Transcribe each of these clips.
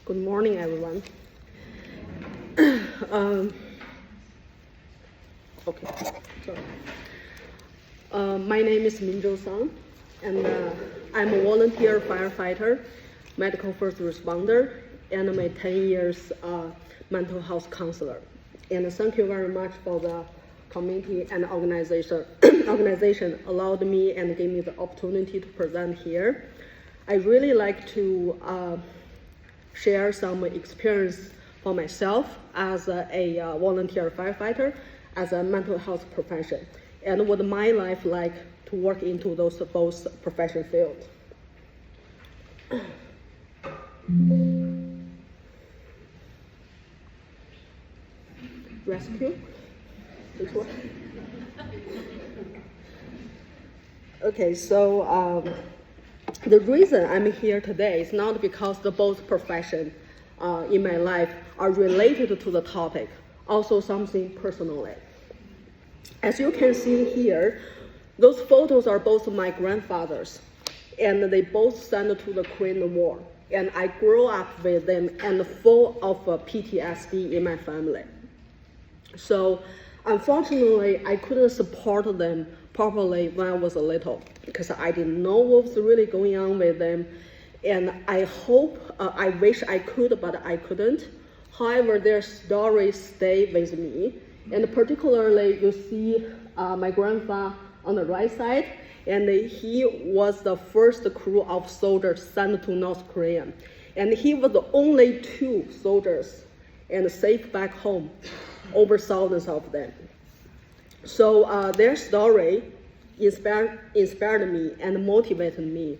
Good morning, everyone. Okay, sorry. My name is Minzhou Sang, and I'm a volunteer firefighter, medical first responder, and I'm a 10 years mental health counselor. And thank you very much for the community and organization allowed me and gave me the opportunity to present here. I really like to share some experience for myself as a volunteer firefighter, as a mental health profession, and what my life like to work into those both profession fields. Rescue? Which one? Okay, so the reason I'm here today is not because the both professions in my life are related to the topic, also something personally. As you can see here, those photos are both my grandfathers, and they both stand to the Korean War. And I grew up with them and full of PTSD in my family. So unfortunately, I couldn't support them properly when I was little because I didn't know what was really going on with them. And I wish I could, but I couldn't. However, their stories stay with me. And particularly, you see my grandpa on the right side, and he was the first crew of soldiers sent to North Korea. And he was the only 2 soldiers and safe back home, over thousands of them. So their story inspired me and motivated me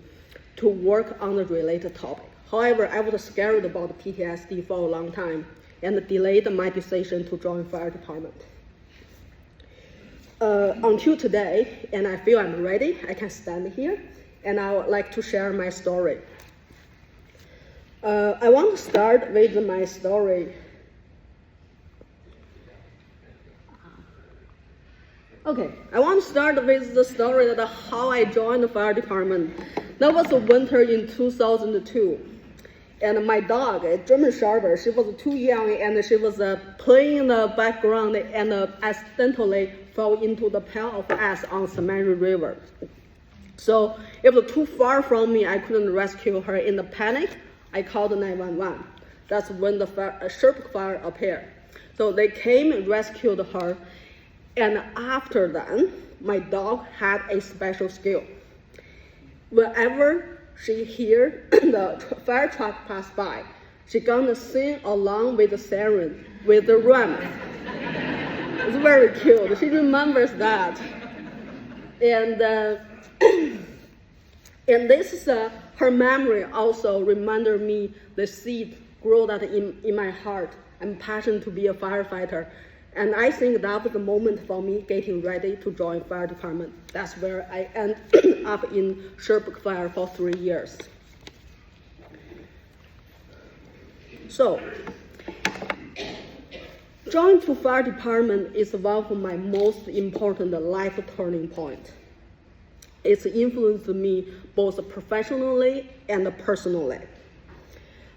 to work on the related topic. However, I was scared about PTSD for a long time and delayed my decision to join fire department. Until today, and I feel I'm ready, I can stand here, and I would like to share my story. I want to start with my story. Okay, I want to start with the story that how I joined the fire department. That was the winter in 2002. And my dog, a German Shepherd, she was too young and she was playing in the background and accidentally fell into the pile of ice on Samari River. So it was too far from me, I couldn't rescue her. In the panic, I called 911. That's when the Sherpa fire appeared. So they came and rescued her. And after that, my dog had a special skill. Whenever she hears the fire truck pass by, she's gonna sing along with the siren, with the ram. It's very cute. She remembers that. And and this is her memory also reminded me the seed grew that in my heart. I'm passionate to be a firefighter. And I think that was the moment for me getting ready to join fire department. That's where I ended up in Sherpa Fire for 3 years. So, joining to fire department is one of my most important life turning points. It's influenced me both professionally and personally.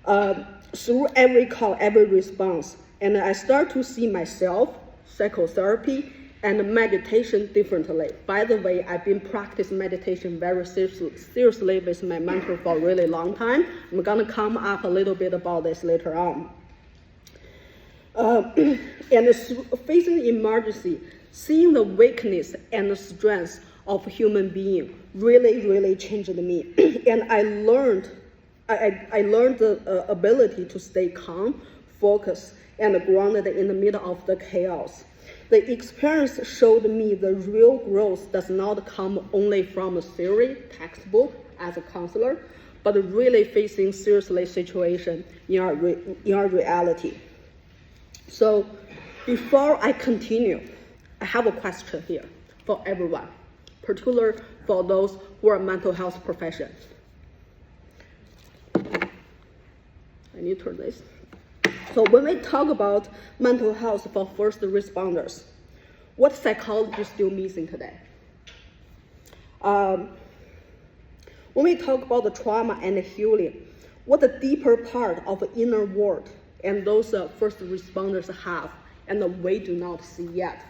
Through every call, every response, and I start to see myself, psychotherapy, and meditation differently. By the way, I've been practicing meditation very seriously with my mentor for a really long time. I'm gonna come up a little bit about this later on. And facing emergency, seeing the weakness and the strength of human being really changed me. And I learned the ability to stay calm, focused, and grounded in the middle of the chaos. The experience showed me the real growth does not come only from a theory textbook as a counselor, but really facing seriously situation in our reality. So before I continue, I have a question here for everyone, particularly for those who are mental health professionals. I need to turn this. So when we talk about mental health for first responders, what psychology is still missing today? When we talk about the trauma and the healing, what the deeper part of the inner world and those first responders have, and we do not see yet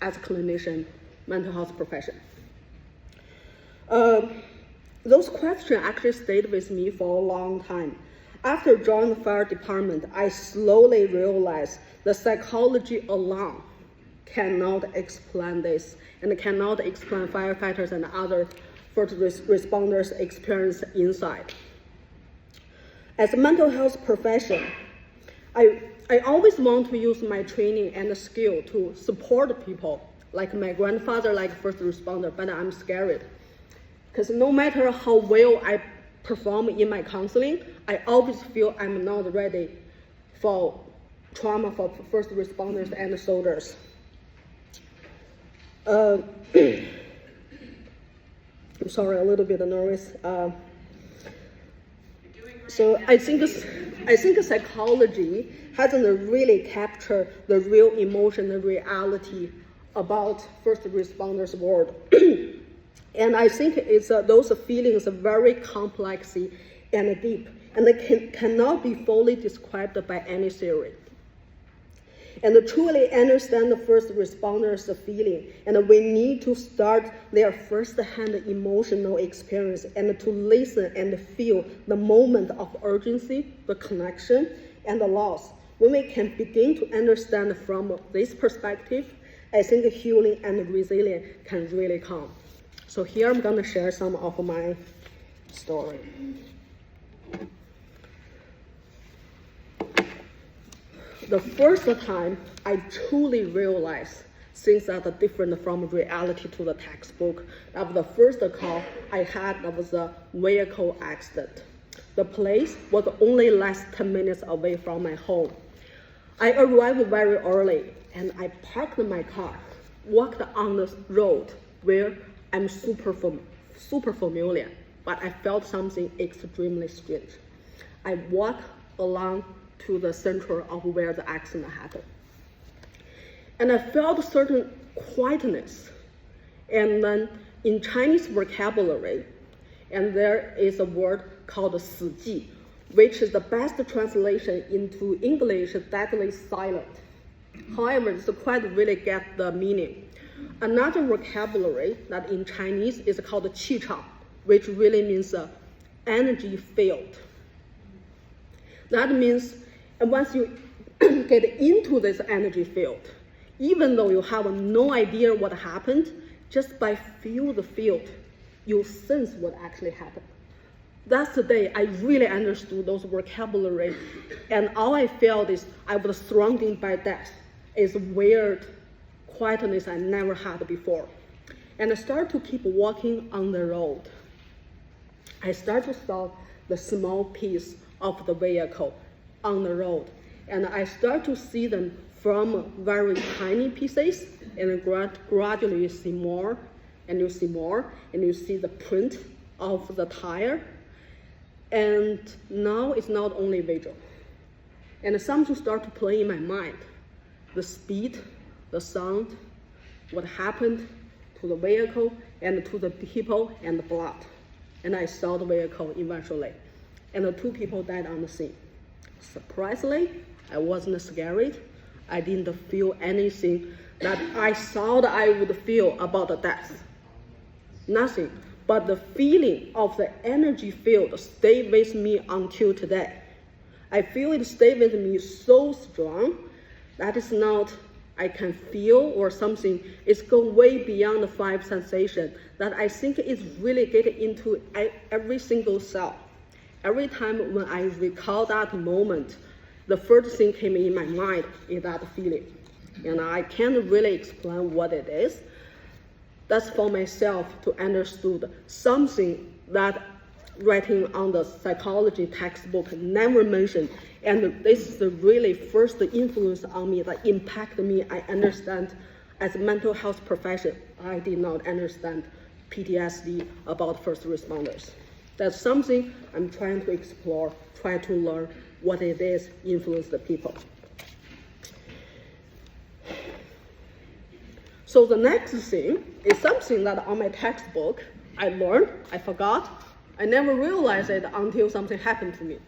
as a clinician, mental health profession. Those questions actually stayed with me for a long time. After joining the fire department, I slowly realized the psychology alone cannot explain this, and cannot explain firefighters and other first responders' experience inside. As a mental health profession, I always want to use my training and skill to support people, like my grandfather, like first responder, but I'm scared. Because no matter how well I perform in my counseling, I always feel I'm not ready for trauma for first responders and soldiers. I'm sorry, a little bit nervous. So I think psychology hasn't really captured the real emotion, the reality about first responders' world. And I think it's those feelings are very complex and deep, and they cannot be fully described by any theory. And to truly understand the first responders' feeling, and we need to start their first-hand emotional experience and to listen and feel the moment of urgency, the connection, and the loss. When we can begin to understand from this perspective, I think healing and resilience can really come. So here I'm going to share some of my story. The first time I truly realized things that are different from reality to the textbook, that was the first call I had, that was a vehicle accident. The place was only less 10 minutes away from my home. I arrived very early and I parked my car, walked on the road where I'm super familiar, but I felt something extremely strange. I walked along to the center of where the accident happened. And I felt a certain quietness. And then in Chinese vocabulary, and there is a word called 死寂, which is the best translation into English, deadly silent. However, it's quite really get the meaning. Another vocabulary that in Chinese is called 气场, which really means energy field. That means once you get into this energy field, even though you have no idea what happened, just by feel the field, you sense what actually happened. That's the day I really understood those vocabulary, and all I felt is I was surrounded by death. It's weird quietness I never had before. And I started to keep walking on the road. I started to saw the small piece of the vehicle on the road, and I start to see them from very tiny pieces, and gradually you see more, and you see more, and you see the print of the tire. And now it's not only visual. And something start to play in my mind. The speed, the sound, what happened to the vehicle and to the people and the blood. And I saw the vehicle eventually. And the 2 people died on the scene. Surprisingly, I wasn't scared. I didn't feel anything that I thought I would feel about the death. Nothing. But the feeling of the energy field stayed with me until today. I feel it stayed with me so strong that it's not I can feel or something. It's go way beyond the 5 sensations that I think it's really getting into every single cell. Every time when I recall that moment, the first thing came in my mind is that feeling. And I can't really explain what it is. That's for myself to understood something that writing on the psychology textbook never mentioned. And this is the really first influence on me that impacted me. I understand as a mental health profession, I did not understand PTSD about first responders. That's something I'm trying to explore, try to learn what it is, influence the people. So the next thing is something that on my textbook I learned, I forgot, I never realized it until something happened to me.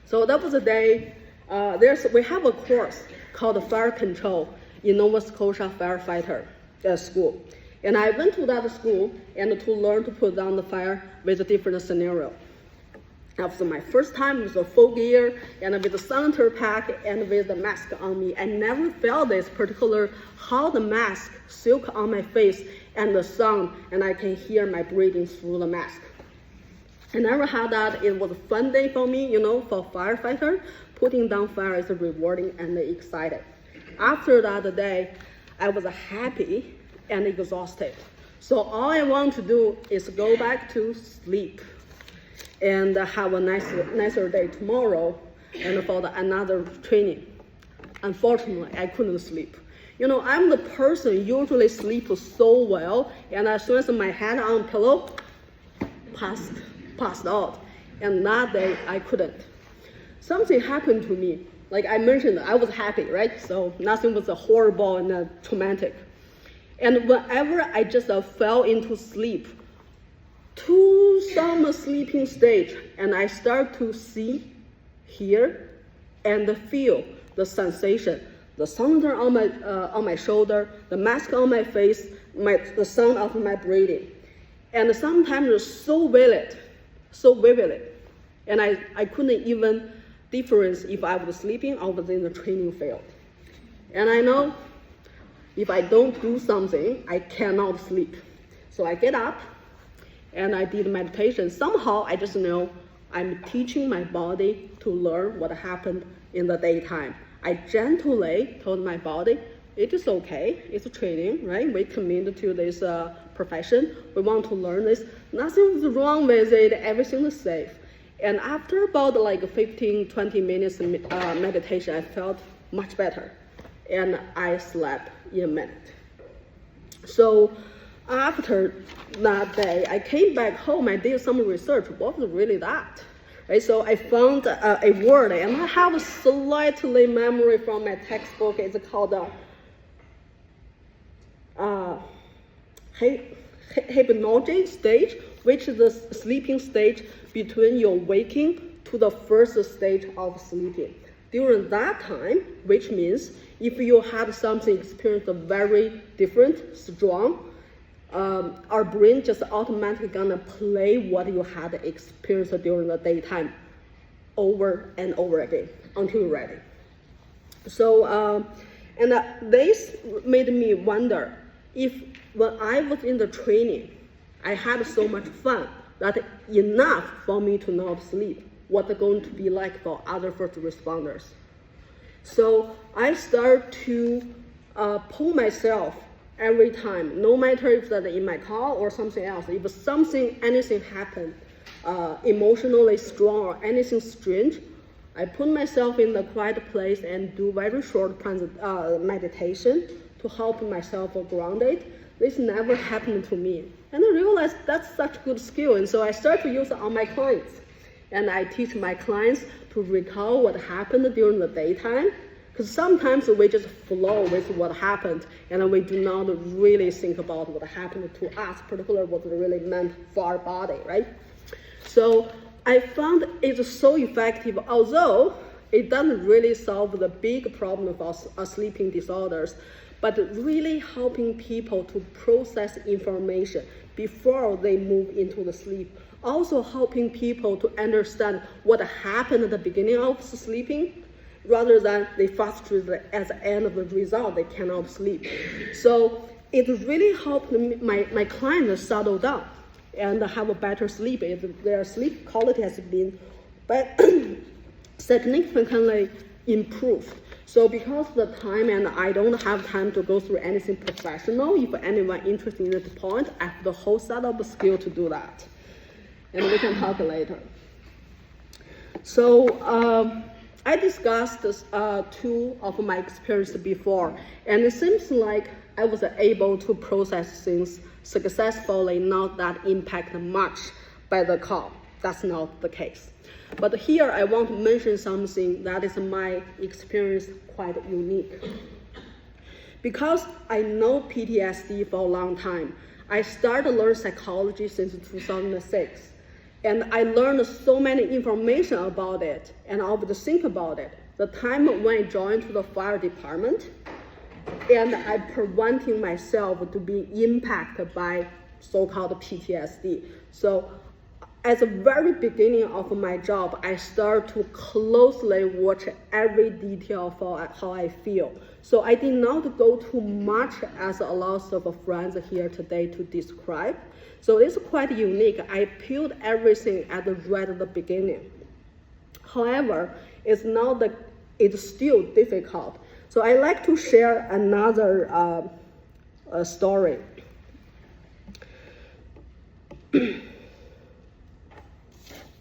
So that was the day, we have a course called Fire Control in Nova Scotia firefighter school. And I went to that school and to learn to put down the fire with a different scenario. After my first time with a full gear and with the senator pack and with the mask on me, I never felt this particular how the mask silk on my face and the sound, and I can hear my breathing through the mask. I never had that. It was a fun day for me, for firefighter. Putting down fire is rewarding and exciting. After that day, I was happy and exhausted. So all I want to do is go back to sleep and have a nicer day tomorrow and for another training. Unfortunately, I couldn't sleep. I'm the person usually sleeps so well, and as soon as my head on pillow, passed out. And that day, I couldn't. Something happened to me. Like I mentioned, I was happy, right? So nothing was horrible and traumatic. And whenever I just fell into sleep, to some sleeping stage, and I start to see, hear, and feel the sensation, the thunder on my shoulder, the mask on my face, the sound of my breathing, and sometimes it's so vivid, and I couldn't even difference if I was sleeping or was in the training field. And I know if I don't do something, I cannot sleep. So I get up and I did meditation. Somehow I just know I'm teaching my body to learn what happened in the daytime. I gently told my body, it is okay, it's training, right? We committed to this profession, we want to learn this. Nothing is wrong with it, everything is safe. And after about 15-20 minutes meditation, I felt much better. And I slept in a minute. So after that day, I came back home, I did some research. What was really that? Right, so I found a word, and I have a slightly memory from my textbook. It's called hypnagogic stage, which is the sleeping stage between your waking to the first stage of sleeping. During that time, which means if you have something experienced very different, strong, our brain just automatically gonna play what you had experienced during the daytime over and over again until you're ready. So, this made me wonder if when I was in the training, I had so much fun that enough for me to not sleep, what's it going to be like for other first responders. So I start to pull myself every time, no matter if that's in my car or something else. If anything happened, emotionally strong or anything strange, I put myself in a quiet place and do very short meditation to help myself grounded. This never happened to me. And I realized that's such a good skill. And so I start to use it on my clients. And I teach my clients to recall what happened during the daytime. Because sometimes we just flow with what happened, and we do not really think about what happened to us, particularly what it really meant for our body, right? So I found it's so effective, although it doesn't really solve the big problem of sleeping disorders, but really helping people to process information before they move into the sleep. Also helping people to understand what happened at the beginning of sleeping, rather than they frustrated at the end of the result, they cannot sleep. So it really helped my clients settle down and have a better sleep. Their sleep quality has been significantly improved. So because of the time and I don't have time to go through anything professional, if anyone interested in this point, I have the whole set of skill to do that. And we can talk later. So I discussed two of my experiences before, and it seems like I was able to process things successfully, not that impacted much by the call. That's not the case. But here I want to mention something that is my experience quite unique. Because I know PTSD for a long time, I started to learn psychology since 2006. And I learned so many information about it, and I would think about it. The time when I joined to the fire department, and I preventing myself to be impacted by so-called PTSD. So at the very beginning of my job, I start to closely watch every detail for how I feel. So I did not go too much as a lot of friends here today to describe. So it's quite unique. I peeled everything right at the beginning. However, it's still difficult. So I like to share another story.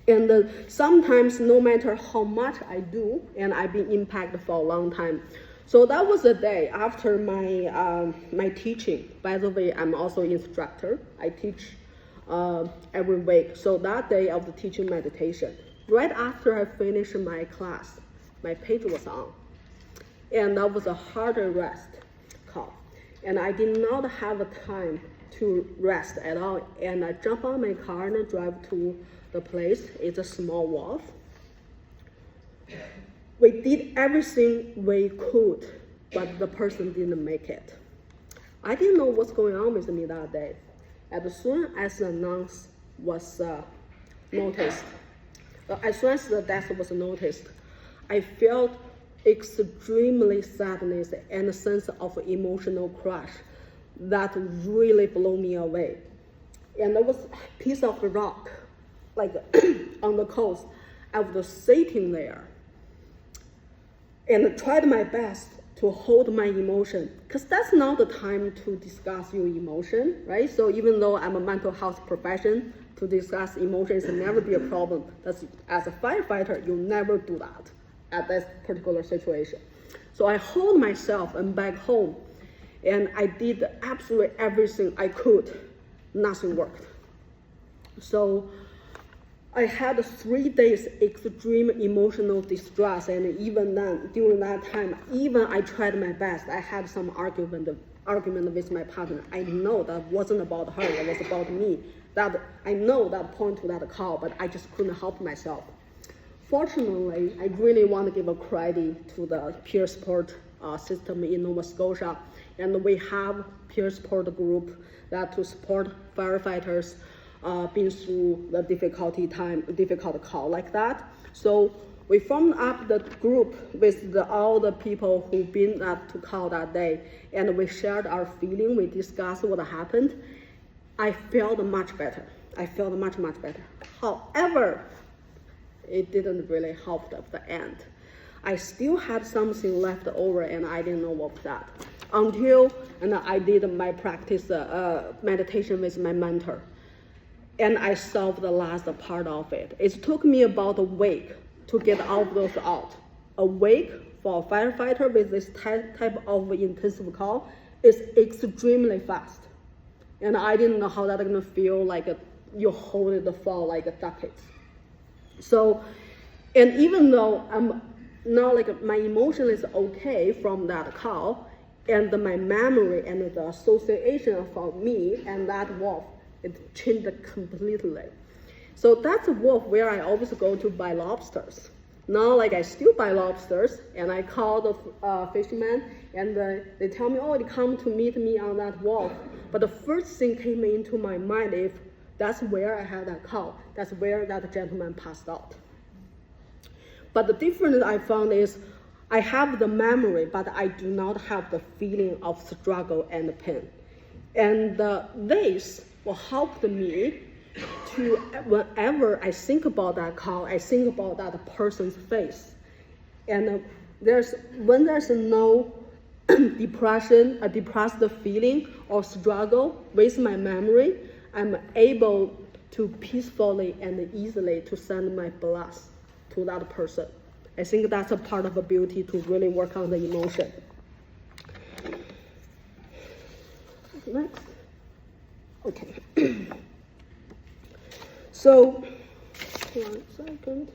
And sometimes, no matter how much I do, and I've been impacted for a long time. So that was the day after my teaching. By the way, I'm also an instructor. I teach every week. So that day of the teaching meditation, right after I finished my class, my page was on. And that was a hard rest call. And I did not have time to rest at all. And I jumped on my car and I drive to the place. It's a small wharf. We did everything we could, but the person didn't make it. I didn't know what's going on with me that day. As soon as the announce was noticed, as soon as the death was noticed, I felt extremely sadness and a sense of emotional crush that really blew me away. And there was a piece of rock, like on the coast. I was sitting there and tried my best to hold my emotion, because that's not the time to discuss your emotion, right? So even though I'm a mental health profession, to discuss emotions will never be a problem. As a firefighter, you'll never do that at that particular situation. So I hold myself and back home, and I did absolutely everything I could. Nothing worked. So I had 3 days extreme emotional distress, and even then, during that time, even I tried my best. I had some argument with my partner. I know that wasn't about her, it was about me. That I know that point to that call, but I just couldn't help myself. Fortunately, I really want to give a credit to the peer support system in Nova Scotia, and we have peer support group that to support firefighters been through the difficult call like that. So we formed up the group with all the people who've been up to call that day, and we shared our feeling, we discussed what happened. I felt much better. I felt much better. However, it didn't really help at the end. I still had something left over, and I didn't know what was that. Until I did my practice meditation with my mentor. And I solved the last part of it. It took me about a week to get all of those out. A week for a firefighter with this type of intensive call is extremely fast. And I didn't know how that's gonna feel like you hold it for like a decade. So, and even though I'm now like my emotion is okay from that call, and my memory and the association of me and that wolf, it changed completely. So that's a wolf where I always go to buy lobsters. Now, like I still buy lobsters, and I call the fisherman, and they tell me, oh, they come to meet me on that wolf. But the first thing came into my mind is, that's where I had that call. That's where that gentleman passed out. But the difference I found is, I have the memory, but I do not have the feeling of struggle and pain. And this will help me to, whenever I think about that call, I think about that person's face. And when there's no depression, a depressed feeling or struggle with my memory, I'm able to peacefully and easily to send my blast to that person. I think that's a part of the beauty to really work on the emotion. Next. Okay. So, 1 second.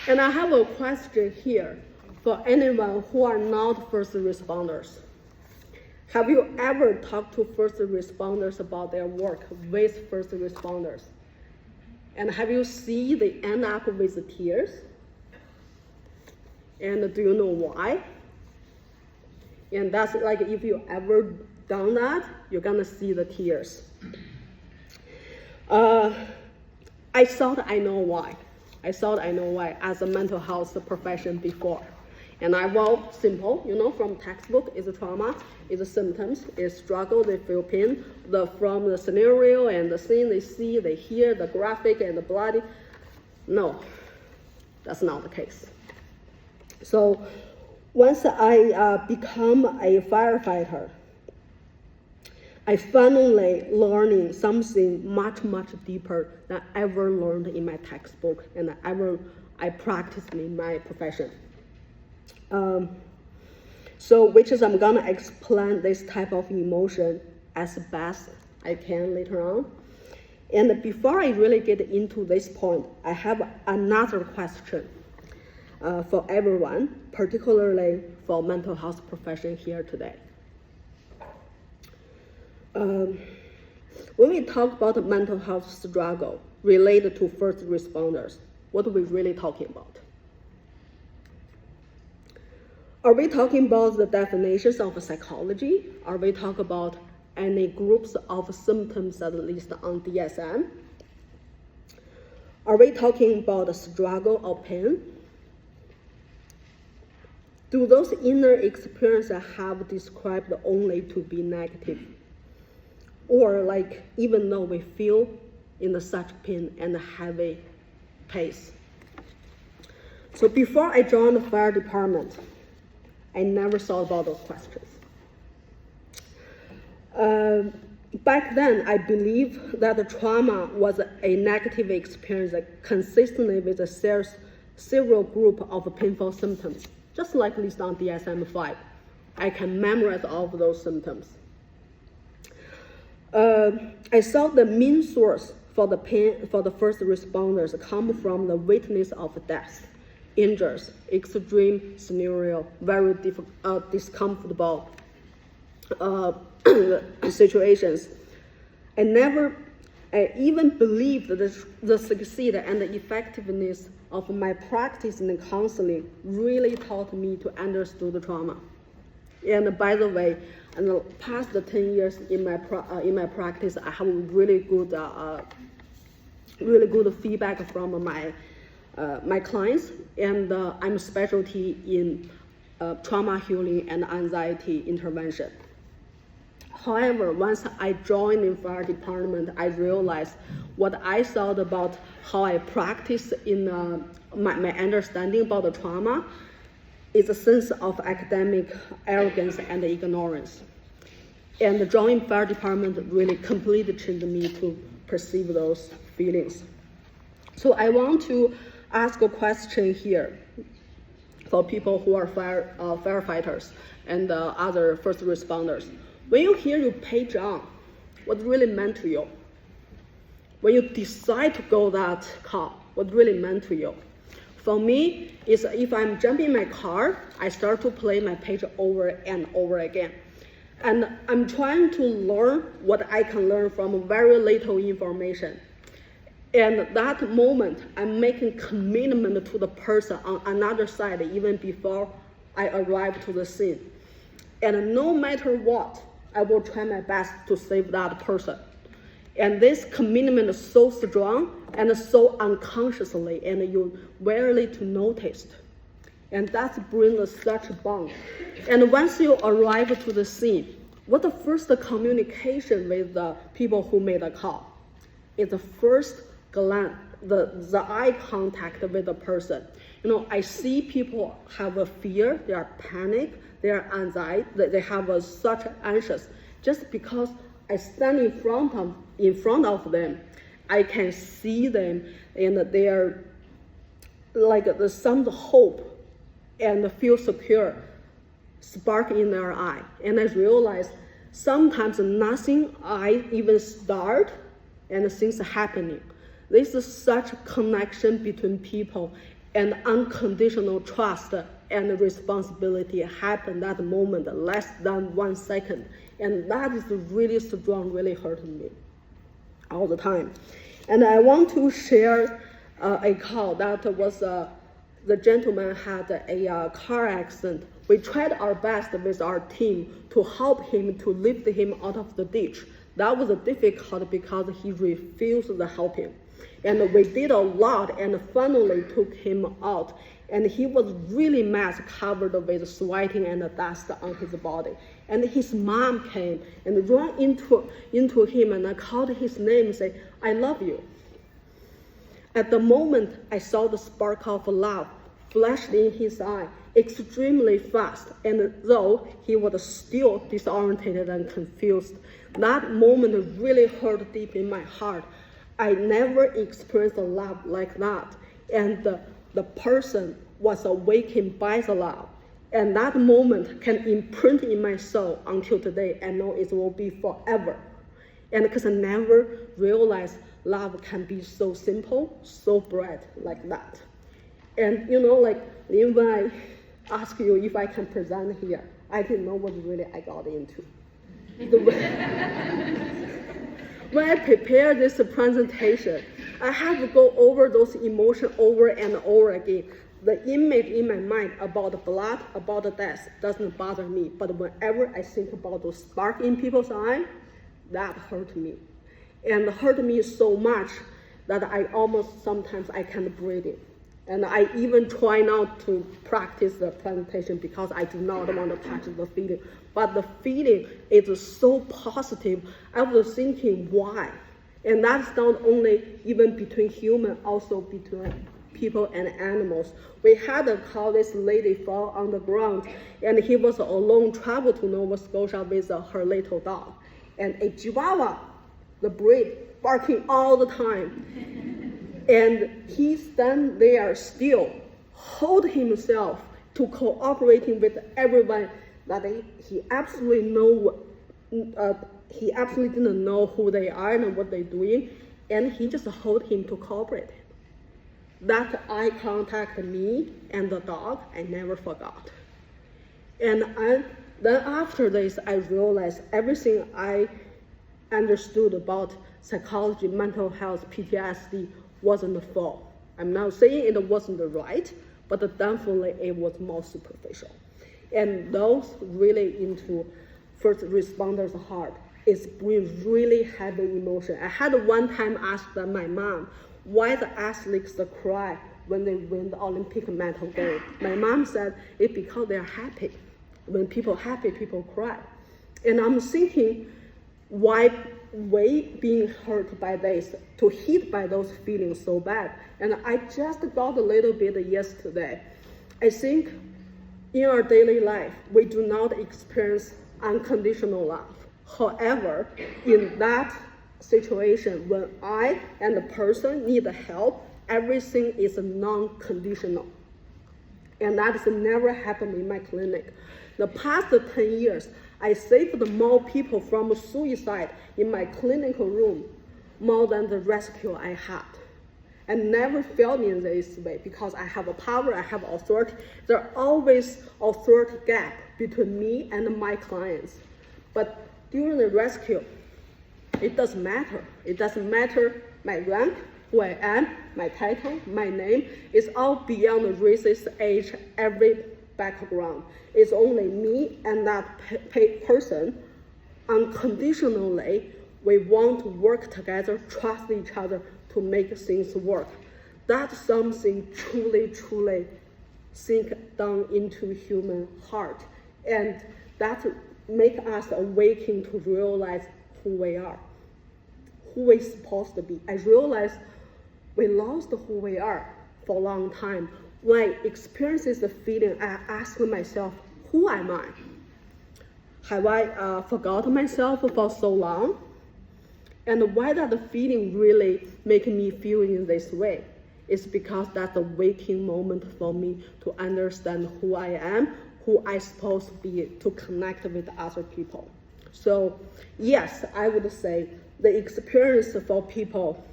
And I have a question here for anyone who are not first responders. Have you ever talked to first responders about their work with first responders? And have you seen they end up with tears? And do you know why? And that's like, if you ever done that, you're gonna see the tears. I thought I know why. As a mental health profession before. And simple, from textbook, is trauma, is symptoms, is struggle, they feel pain, from the scenario and the scene they see, they hear, the graphic and the bloody. No, that's not the case. So once I become a firefighter, I finally learning something much, much deeper than I ever learned in my textbook and I practiced in my profession. Which is I'm gonna explain this type of emotion as best I can later on. And before I really get into this point, I have another question for everyone, particularly for mental health profession here today. When we talk about mental health struggle related to first responders, what are we really talking about? Are we talking about the definitions of psychology? Are we talking about any groups of symptoms at least on DSM? Are we talking about struggle or pain? Do those inner experiences have described only to be negative? Or like, even though we feel in such pain and heavy pace? So before I joined the fire department, I never thought about those questions. Back then, I believed that the trauma was a negative experience consistently with a several group of painful symptoms, just like listed on DSM-5. I can memorize all of those symptoms. I saw the main source for the pain for the first responders come from the witness of death, injuries, extreme scenario, very discomfortable situations. I even believed that the succeed and the effectiveness of my practice in counseling really taught me to understand the trauma. And by the way, in the past 10 years in my practice, I have really good feedback from my clients, and I'm a specialty in trauma healing and anxiety intervention. However, once I joined the fire department, I realized what I thought about how I practice in my understanding about the trauma is a sense of academic arrogance and ignorance. And joining fire department really completely changed me to perceive those feelings. So I want to ask a question here for people who are firefighters and other first responders. When you hear your page on, what really meant to you? When you decide to go that call, what really meant to you? For me, is if I'm jumping in my car, I start to play my page over and over again. And I'm trying to learn what I can learn from very little information. And that moment, I'm making commitment to the person on another side even before I arrive to the scene. And no matter what, I will try my best to save that person. And this commitment is so strong and so unconsciously, and you rarely to notice. And that brings such a bond. And once you arrive to the scene, what the first communication with the people who made the call is the first glance, the eye contact with the person. I see people have a fear, they are panic, they are anxiety, they have such anxious. Just because I stand in front of them, I can see them, and they are like some hope and feel secure spark in their eye. And I realize sometimes nothing I even start and things are happening. This is such a connection between people and unconditional trust and responsibility happened that moment, less than 1 second. And that is really strong, really hurting me all the time. And I want to share a call that was the gentleman had a car accident. We tried our best with our team to help him, to lift him out of the ditch. That was difficult because he refused to help him. And we did a lot and finally took him out. And he was really mad, covered with sweating and dust on his body. And his mom came and ran into him and called his name and said, "I love you." At the moment, I saw the spark of love flashed in his eye extremely fast, and though he was still disoriented and confused, that moment really hurt deep in my heart. I never experienced a love like that, and the person was awakened by the love. And that moment can imprint in my soul until today. I know it will be forever. And because I never realized love can be so simple, so bright like that. And like when I ask you if I can present here, I didn't know what really I got into. When I prepare this presentation, I have to go over those emotions over and over again. The image in my mind about the blood, about the death doesn't bother me, but whenever I think about those sparks in people's eyes, that hurt me. And hurt me so much that I almost sometimes I can't breathe it. And I even try not to practice the presentation because I do not want to touch the feeling. But the feeling is so positive. I was thinking, why? And that's not only even between humans, also between people and animals. We had a call, this lady fall on the ground, and he was alone, traveled to Nova Scotia with her little dog. And a Chihuahua, the breed, barking all the time. And he stand there still, hold himself to cooperating with everyone that he absolutely didn't know who they are and what they're doing, and he just hold him to cooperate. That eye contact me and the dog, I never forgot. And then after this, I realized everything I understood about psychology, mental health, PTSD wasn't false. I'm not saying it wasn't right, but definitely it was more superficial. And those really into first responders' heart is bring really heavy emotion. I had one time asked my mom why the athletes cry when they win the Olympic medal gold. My mom said it's because they're happy. When people are happy, people cry. And I'm thinking, why we being hurt by this, to hit by those feelings so bad? And I just got a little bit yesterday. I think in our daily life, we do not experience unconditional love. However, in that situation, when I and the person need help, everything is non-conditional. And that has never happened in my clinic. The past 10 years, I saved more people from suicide in my clinical room more than the rescue I had. I never felt in this way because I have a power, I have authority. There are always authority gap between me and my clients. But during the rescue, it doesn't matter. It doesn't matter my rank, who I am, my title, my name. It's all beyond races, age, every background. It's only me and that person. Unconditionally, we want to work together, trust each other to make things work. That's something truly, truly sink down into human heart. And that make us awaken to realize who we are, who we're supposed to be. I realized we lost who we are for a long time. When I experience this feeling, I ask myself, who am I? Have I forgotten myself for so long? And why that the feeling really making me feel in this way? It's because that's a waking moment for me to understand who I am, who I'm supposed to be to connect with other people. So yes, I would say the experience for people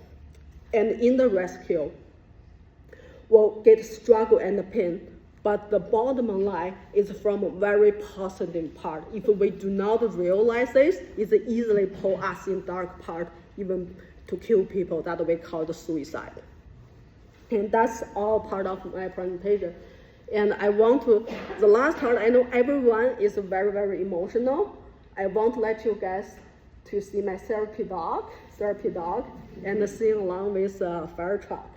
and in the rescue will get struggle and pain But the bottom line is from a very positive part. If we do not realize this, it easily pull us in dark part, even to kill people that we call the suicide. And that's all part of my presentation. And I want to, the last part, I know everyone is very, very emotional. I want to let you guys to see my therapy dog, and sing along with a fire truck.